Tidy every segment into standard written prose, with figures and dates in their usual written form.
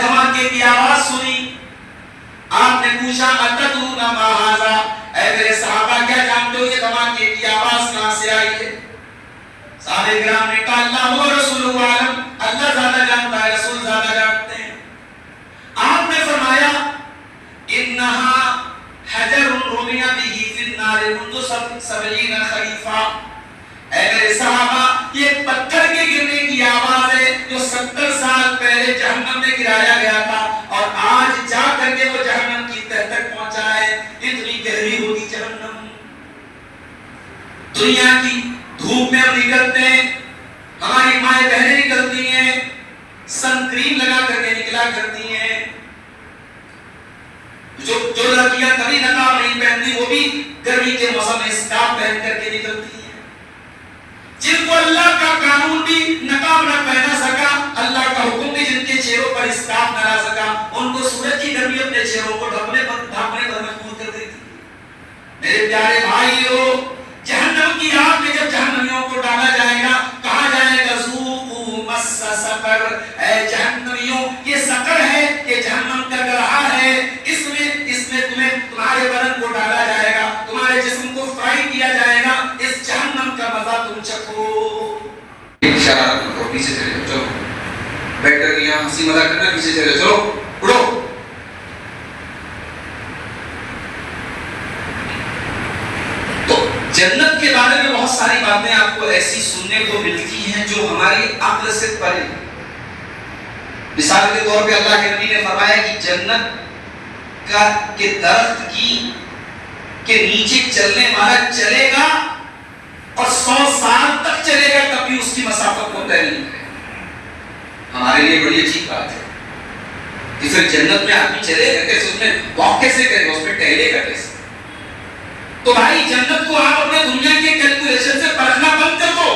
دھماکے کی آواز سنی، آپ نے پوچھا اتدرون ما ھذا، اے میرے صحابہ کیا جانتے ہو یہ دھماکے کی آواز کہاں سے آئی ہے؟ صحابہ کرام نے کہا اللہ و رسولہ عالم، اللہ زیادہ جانتا ہے، رسول زیادہ جانتے ہیں۔ آپ نے فرمایا انہا حجر رمی بہ فی النار منذ 70 خریفا، اے میرے صحابہ یہ پتھر کے گرنے کی آواز ہے جو 70 سال پہلے جہنم میں گرایا گیا تھا اور آج جا کر کے وہ جہنم کی تہ تک پہنچا ہے۔ اتنی گہری ہوگی جہنم۔ دنیا کی دھوپ میں ہم نکلتے ہیں، ہماری مائیں بہنیں نکلتی ہیں، سن کریم لگا کر کے نکلا کرتی ہیں، جو لڑکیاں کبھی نقاب نہیں پہنتی وہ بھی گرمی کے موسم میں اسکارف پہن کر کے نکلتی ہیں، جن کو اللہ کا قانون بھی نقاب نہ پہنا سکا، اللہ کا حکم بھی جن کے چہروں پر اسکارف نہ لا سکا، ان کو سورج کی گرمی اپنے چہروں کو ڈھانپنے پر مجبور کر دیتی ہے۔ میرے پیارے بھائیو، جہنم کی آگ میں جب جہنمیوں کو ڈالا جائے گا، کہا جائے گا ذوقوا مس سقر، اے جہنمیوں یہ سقر ہے، یہ جہنم کا گڑھا ہے، اس میں تمہیں تمہارے بدن کو ڈالا جائے گا، تمہارے جسم کو فرائی کیا جائے گا، اس جہنم کا مزہ تم چکھو۔ اشارہ کرو پیچھے چلے چلو، بیٹھ کر یہاں ہنسی مذاق کرنا، پیچھے چلے چلو اڑو۔ جنت کے بارے میں بہت ساری باتیں آپ کو ایسی سننے کو ملتی ہیں جو ہماری عقل سے پرے۔ مثال کے طور پہ اللہ کے نبی نے فرمایا کہ جنت کے درخت کے نیچے چلنے والا چلے گا اور 100 سال تک چلے گا تب بھی اس کی مسافت کو طے نہیں کرے۔ ہمارے لیے بڑی عجیب بات ہے کہ پھر جنت میں آدمی چلے گا کیسے، اس میں واک کیسے کرے گا، اس میں ٹہلے گا کیسے؟ تو بھائی جنت کو آپ اپنے دنیا کے کیلکولیشن سے پرکھنا بند کر دو۔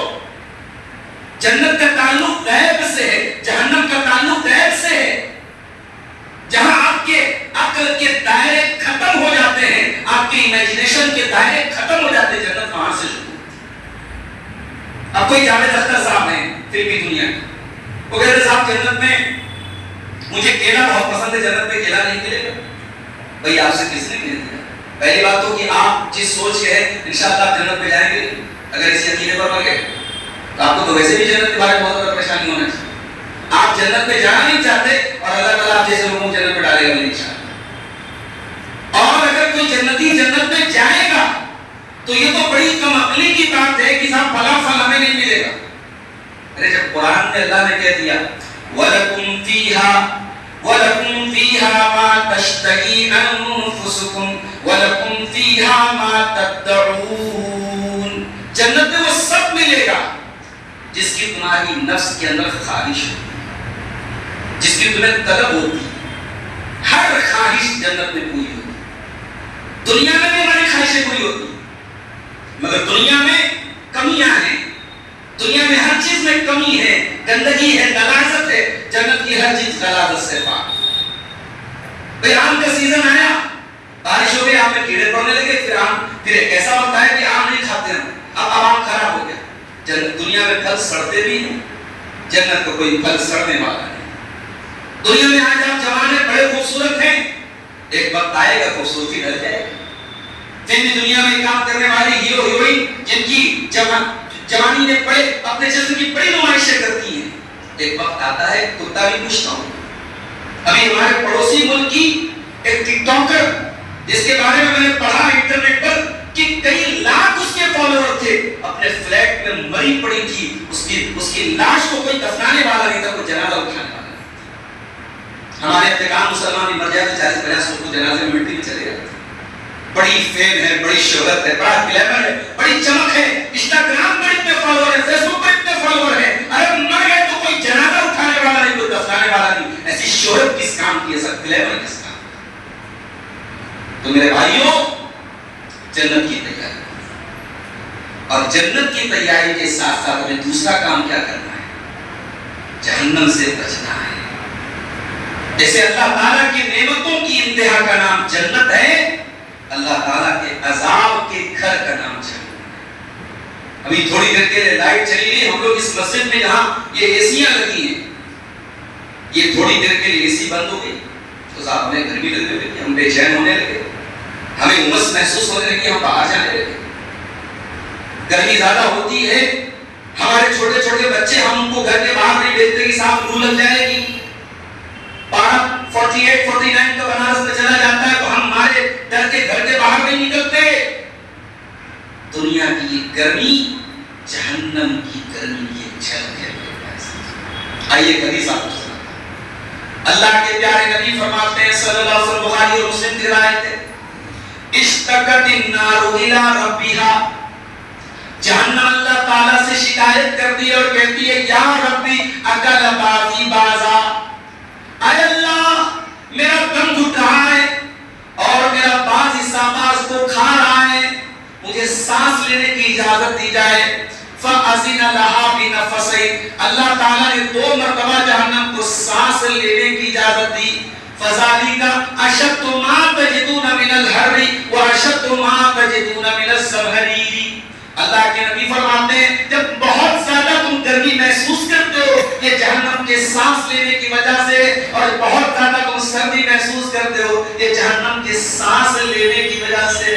جنت کا تعلق غیب سے ہے، جہنم کا تعلق غیب سے ہے۔ جہاں آپ کے عقل کے دائرے ختم ہو جاتے ہیں، آپ کی امیجنیشن کے دائرے ختم ہو جاتے ہیں، جنت وہاں سے شروع ہوتی ہے۔ اب کوئی جاوید اختر صاحب ہیں فلمی دنیا کے، وہ کہتے صاحب جنت میں مجھے کیلا بہت پسند ہے، جنت میں کیلا نہیں ملے گا۔ بھائی آپ سے کس نے کہہ دیا؟ پہلی بات تو کہ آپ جس سوچ کے ہیں انشاءاللہ آپ جنت میں جائیں گے، اگر اسی عقیدے پر مر گئے تو آپ کو تو ویسے بھی جنت کے بارے میں بہت زیادہ پریشانی ہونا چاہیے۔ آپ جنت میں جانا نہیں چاہتے اور اللہ تعالیٰ آپ جیسے لوگوں کو جنت میں ڈالے گا نہیں چاہتا۔ اور اگر کوئی جنتی جنت میں جائے گا تو یہ تو بڑی کم عقلی کی بات ہے کہ صاحب فلاں پھل ہمیں نہیں ملے گا۔ ارے جب قرآن میں اللہ نے کہہ دیا وَلَكُمْ فِيهَا وَلَكُمْ فِيهَا مَا تَشْتَهِي أَنفُسُكُمْ وَلَكُمْ فِيهَا مَا تَدَّعُونَ، جنت میں وہ سب ملے گا جس کی تمہاری نفس کے اندر خواہش ہوتی، جس کی تمہیں طلب ہوتی، ہر خواہش جنت میں پوری ہوتی۔ دنیا میں بھی ہماری خواہشیں پوری ہوتی، مگر دنیا میں کمیاں ہیں، دنیا میں ہر چیز میں کمی ہے، گندگی ہے، غلاظت ہے، جنت کی ہر چیز غلاظت سے پاک۔ بھئی آم کا سیزن آیا، بارش ہو گئی، آم میں کیڑے پڑنے لگے، پھر ایک ایسا وقت آیا کہ آم نہیں کھاتے ہم، اب آم خراب ہو گیا۔ دنیا میں پھل سڑتے بھی ہیں، جنت کو کوئی پھل سڑنے والا نہیں۔ دنیا میں آج آپ جوان ہیں، بڑے خوبصورت ہیں، ایک وقت آئے گا خوبصورتی ڈل جائے گی۔ پھر بھی دنیا میں کام کرنے والی ہیرو ہیروئن جن کی جوانی نے بڑے اپنے جسم کی بڑی نمائشیں کرتی ہیں، ایک وقت آتا ہے کتا بھی پوچھتا ہوں۔ ابھی ہمارے پڑوسی ملک کی ایک ٹک ٹاکر جس کے بارے میں نے پڑھا انٹرنیٹ پر کہ کئی لاکھ اس کے فالوور تھے، اپنے فلیٹ میں مری پڑی تھی، اس کی لاش کو کوئی دفنانے والا نہیں تھا، کوئی جنازہ اٹھانے والا نہیں۔ ہمارے احتکام مسلمان بھی مر جاتے 40-50 لوگ جنازے میں مٹی میں چلے جاتے۔ بڑی فیم ہے، بڑی شہرت ہے، بڑا گلیمر ہے، بڑی چمک ہے، انسٹاگرام پر اتنے فالوور ہیں، فیس بک پر اتنے فالوور ہیں، ارے مر گئے تو کوئی جنازہ اٹھانے والا نہیں، کوئی دفنانے والا نہیں۔ ایسی شہرت کس کام کی ہے، سب گلیمر کس کام؟ تو میرے بھائیوں، جنت کی تیاری، اور جنت کی تیاری کے ساتھ ساتھ ہمیں دوسرا کام کیا کرنا ہے؟ جہنم سے بچنا ہے۔ جیسے اللہ تعالیٰ کی نعمتوں کی انتہا کا نام جنت ہے، اللہ تعالیٰ کے عذاب کے گھر کا نام جہنم ہے۔ ابھی تھوڑی دیر کے لیے لائٹ چلی گئی، ہم لوگ اس مسجد میں جہاں یہ ایسیاں لگی ہیں، یہ تھوڑی دیر کے لیے اے سی بند ہو گئی تو صاحب ہمیں گرمی لگنے لگی، ہم بے چین ہونے لگے، ہمیں امس محسوس ہونے لگی، ہم باہر جانے لگے۔ گرمی زیادہ ہوتی ہے، ہمارے چھوٹے چھوٹے بچے ہم ان کو گھر کے باہر نہیں بھیجتے کہ صاحب لو لگ جائے گی، پارا 48 49 کا بنارس میں چلا جاتا ہے تو ہم ہمارے ڈر کے گھر کے باہر نہیں نکلتے۔ دنیا کی یہ گرمی جہنم کی گرمی کی جھلک ہے۔ آئیے حدیث آپ کو سناتا ہوں۔ اللہ کے پیارے نبی فرماتے ہیں صلی اللہ علیہ وسلم، بخاری اور مسلم کی روایت ہے، اشتکت النار الی ربها، جہنم اللہ تعالیٰ سے شکایت کرتی ہے اور کہتی ہے یا ربی اکل بازی بازا، اے اللہ میرا دم گھٹ رہا ہے اور میرا باز حصہ باز کو کھا رہا ہے، مجھے سانس لینے کی اجازت دی جائے۔ فَأَذِنَ لَهَا بِنَفَسَيْنِ، اللہ تعالیٰ نے 2 مرتبہ جہنم کو سانس لینے کی اجازت دی۔ فَذَلِكَ أَشَدُّ مَا تَجِدُونَ مِنَ الْحَرِّ وَأَشَدُّ مَا تَجِدُونَ مِنَ الزَّمْهَرِيرِ، اللہ کے نبی فرماتے ہیں جب بہت زیادہ تم گرمی محسوس کرتے ہو یہ جہنم کے سانس لینے کی وجہ سے، اور بہت زیادہ تم سردی محسوس کرتے ہو یہ جہنم کے سانس لینے کی وجہ سے۔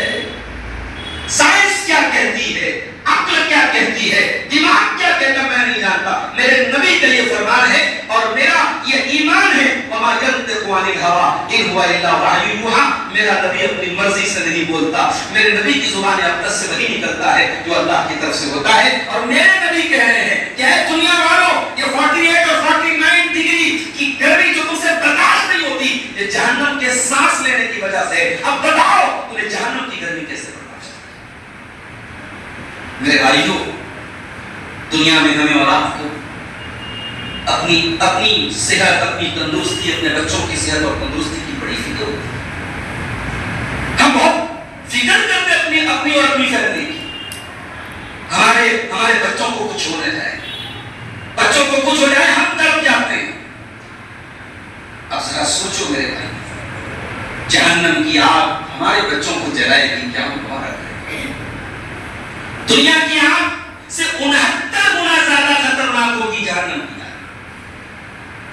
سائنس کیا کہتی ہے، عقل کیا کہتی ہے، دماغ کیا کہتا میں نہیں جانتا، میرے نبی کا یہ فرمان ہے اور میرا یہ ایمان ہے، وما ينطق عن الهوى ان هو الا وحی یوحی، میرا نبی اپنی مرضی سے نہیں بولتا، میرے نبی کی زبان اقدس سے وہی نکلتا ہے جو اللہ کی طرف سے ہوتا ہے۔ اور میرے نبی کہہ رہے ہیں کہ اے دنیا والوں، یہ 48 اور 49 ڈگری کی گرمی جو تم سے برداشت نہیں ہوتی یہ جہنم کے سانس لینے کی وجہ سے، اب بتاؤ تمہیں جہنم کی گرمی کیسے برداشت؟ میرے بھائیوں، دنیا میں ہمیں اور آپ کو اپنی صحت، اپنی تندرستی، اپنے بچوں کی صحت اور تندرستی کی بڑی فکر ہوتی ہے۔ ہم بہت فکر کرتے اپنی اور اپنی فیملی کی، ہمارے بچوں کو کچھ ہو نہ جائے، بچوں کو کچھ ہو جائے ہم تڑپ جاتے ہیں۔ اب ذرا سوچو میرے بھائی، جہنم کی آگ ہمارے بچوں کو جلائے گی کیا ہم ہمارا کریں گے؟ دنیا کی آگ سے 69 گنا زیادہ خطرناک ہوگی جہنم کی آگ۔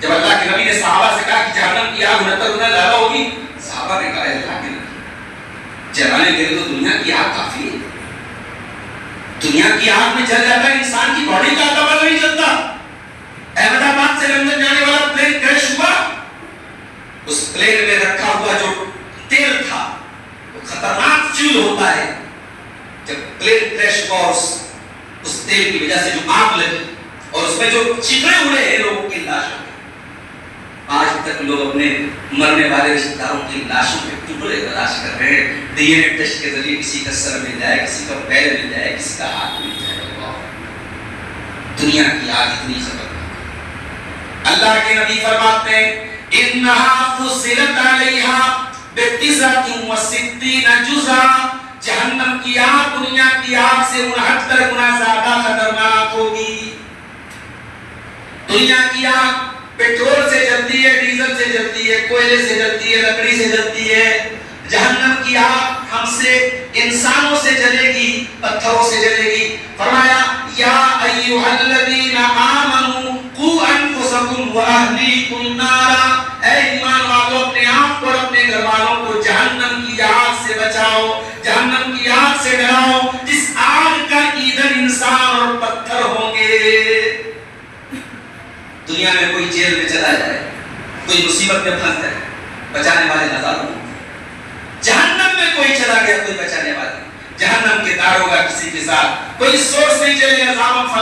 جب اللہ کے نبی نے صحابہ سے کہا کہ جہنم کی آگ 69 گنا زیادہ ہوگی، صحابہ نے کہا اللہ کے نبی جلانے کے لیے تو دنیا کی آگ کافی ہے، دنیا کی آگ میں جل جاتا ہے انسان کی باڈی کا پتہ نہیں چلتا۔ احمد آباد سے لندن جانے والا پلین کریش ہوا، اس پلین میں رکھا ہوا جو تیل تھا وہ خطرناک فیول ہوتا ہے، جب پلین کریش ہوا اور اس تیل کی وجہ سے جو آگ لگی اور اس میں جو چترے اڑے ہیں لوگوں کی لاشوں کے، آج تک لوگ اپنے مرنے والے رشتہ داروں کی لاشوں کے ٹکڑے تلاش کر رہے ہیں، ڈی این اے ٹیسٹ کے ذریعے کسی کا سر مل جائے، کسی کا پیر مل جائے، کسی کا ہاتھ مل جائے۔ دنیا کی آگ اتنی خطرناک۔ اللہ کے نبی فرماتے ہیں انہا فصلت علیہا بتسعۃ وستین جزءا، جہنم کی آگ دنیا کی آگ سے 69 گنا زیادہ خطرناک ہوگی۔ دنیا کی آگ پیٹرول سے جلتی ہے، ڈیزل سے جلتی ہے، کوئلے سے جلتی ہے، لکڑی سے جلتی ہے۔ جہنم کی آگ ہم سے، انسانوں سے جلے گی، پتھروں سے جلے گی۔ فرمایا یا ایھا الذین آمنوا قوا انفسکم واہلیکم نارا، اے ایمان والو اپنے آپ اور اپنے گھر والوں کو جہنم کی آگ سے بچاؤ، جہنم کی آگ سے ڈراؤ جس آگ کا ایندھن انسان اور پتھر ہوں گے۔ دنیا میں کوئی جیل میں چلا جائے، کوئی مصیبت میں پھنس جائے، بچانے والے ہزاروں ہیں۔ جہنم میں کوئی چلا گیا کوئی بچانے والا، جہنم کے دار ہوگا کسی کے ساتھ، کوئی سورس نہیں چلے گا صاحب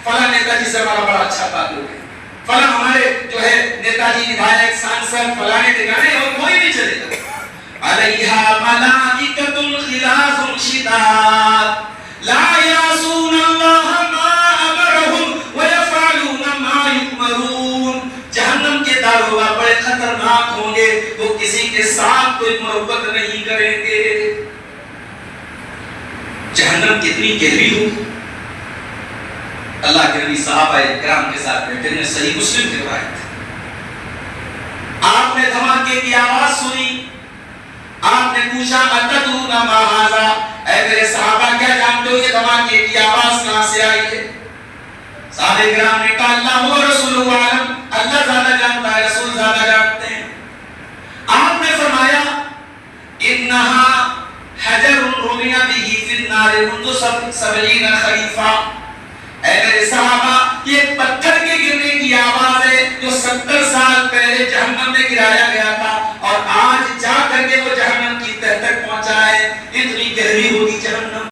فلاں نیتا جی سے ہمارا بڑا اچھا تعلق ہے، فلاں ہمارے جو ہے نیتا جی ودھایک سانسد فلانے ٹھکانے، اور کوئی نہیں چلے گا۔ علیہا ملائکۃ غلاظ شداد لا یعصون اللہ ما امرہم ویفعلون ما یؤمرون، جہنم کے داروغہ بڑے خطرناک ہوں گے، وہ کسی کے ساتھ کوئی محبت نہیں کریں گے۔ جہنم کتنی گہری ہوگی؟ اللہ کے نبی صحابہ کرام کے ساتھ بیٹھے نے، صحیح مسلم کی روایت ہے، آپ نے دھماکے کی آواز سنی، آپ نے پوچھا اتدرون ما ھذا، اے میرے صحابہ کیا جانتے ہو یہ دھماکے کی آواز کہاں سے آئی ہے؟ صحابہ کرام نے کہا اللہ و رسولہ عالم، اللہ زیادہ جانتا ہے، رُمِيَ بِهِ فِي النَّارِ مُنْذُ 70 خَرِيفًا۔ اے میرے صحابہ، یہ پتھر کے گرنے کی آواز ہے جو 70 سال پہلے جہنم میں گرایا